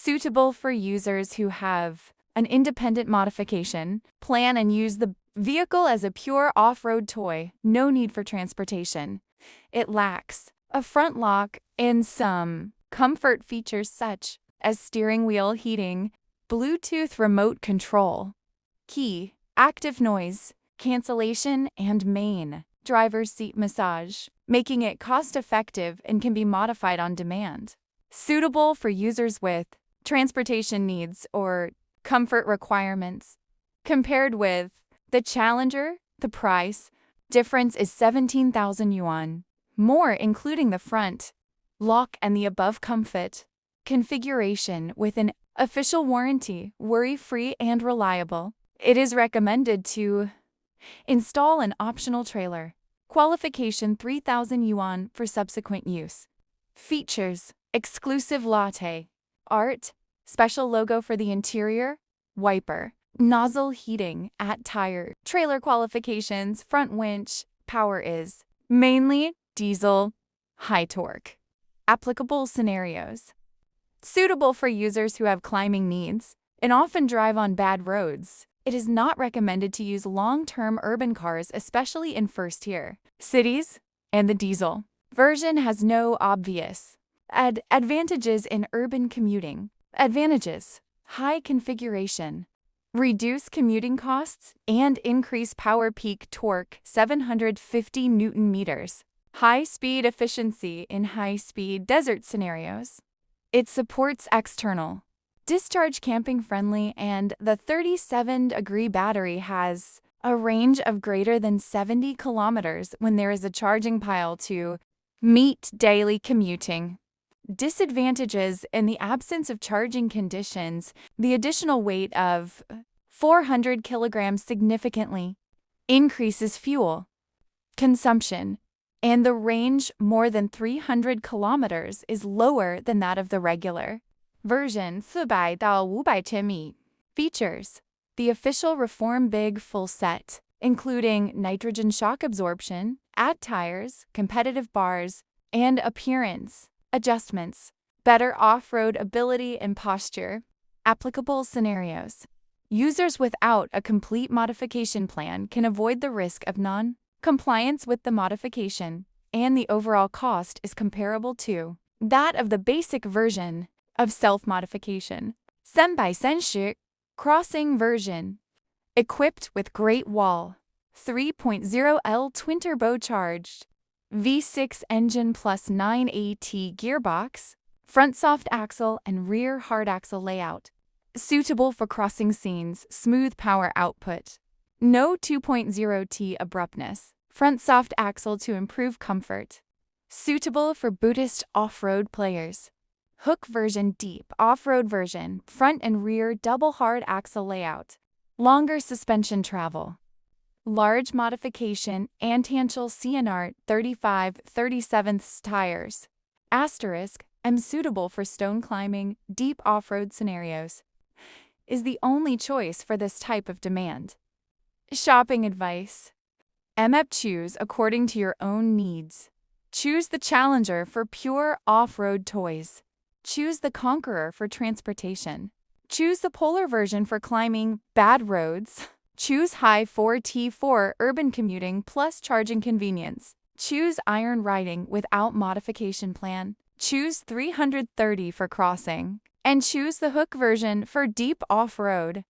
suitable for users who have an independent modification plan and use the vehicle as a pure off-road toy. No need for transportation. It lacks a front lock and some comfort features such as steering wheel heating, Bluetooth remote control, key, active noise cancellation, and main driver's seat massage, making it cost-effective and can be modified on demand. Suitable for users with transportation needs or comfort requirements. Compared with the Challenger, the price difference is 17,000 yuan, more including the front lock and the above comfort configuration with an official warranty, worry-free and reliable. It is recommended to install an optional trailer. Qualification 3,000 yuan for subsequent use. Features: exclusive latte art, special logo for the interior, wiper, nozzle heating at tire. Trailer qualifications: front winch, power is mainly diesel, high torque. Applicable scenarios: suitable for users who have climbing needs and often drive on bad roads. It is not recommended to use long-term urban cars, especially in first-tier cities, and the diesel version has no obvious advantages in urban commuting. Advantages: high configuration, reduce commuting costs, and increase power peak torque 750 Newton meters. High speed efficiency in high-speed desert scenarios. It supports external discharge camping friendly, and the 37-degree battery has a range of greater than 70 kilometers when there is a charging pile to meet daily commuting. Disadvantages: in the absence of charging conditions, the additional weight of 400 kilograms significantly increases fuel consumption, and the range more than 300 kilometers is lower than that of the regular version 400到500千米. Features: the official Reform Big full set, including nitrogen shock absorption, add tires, competitive bars, and appearance adjustments, better off-road ability and posture. Applicable scenarios: users without a complete modification plan can avoid the risk of non-compliance with the modification, and the overall cost is comparable to that of the basic version of self-modification. 330 crossing version, equipped with Great Wall 3.0L twin-turbocharged V6 engine plus 9AT gearbox, front soft axle and rear hard axle layout. Suitable for crossing scenes, smooth power output. No 2.0T abruptness, front soft axle to improve comfort. Suitable for Buddhist off-road players. Hook version deep, off-road version, front and rear double hard axle layout. Longer suspension travel. Large modification, Antantial CNR 35/37 tires. Asterisk, am suitable for stone climbing, deep off-road scenarios. Is the only choice for this type of demand. Shopping advice: choose according to your own needs. Choose the Challenger for pure off-road toys. Choose the Conqueror for transportation. Choose the Polar version for climbing bad roads. Choose HI4-T for urban commuting plus charging convenience. Choose iron riding without modification plan. Choose 330 for crossing. And choose the Hook version for deep off-road.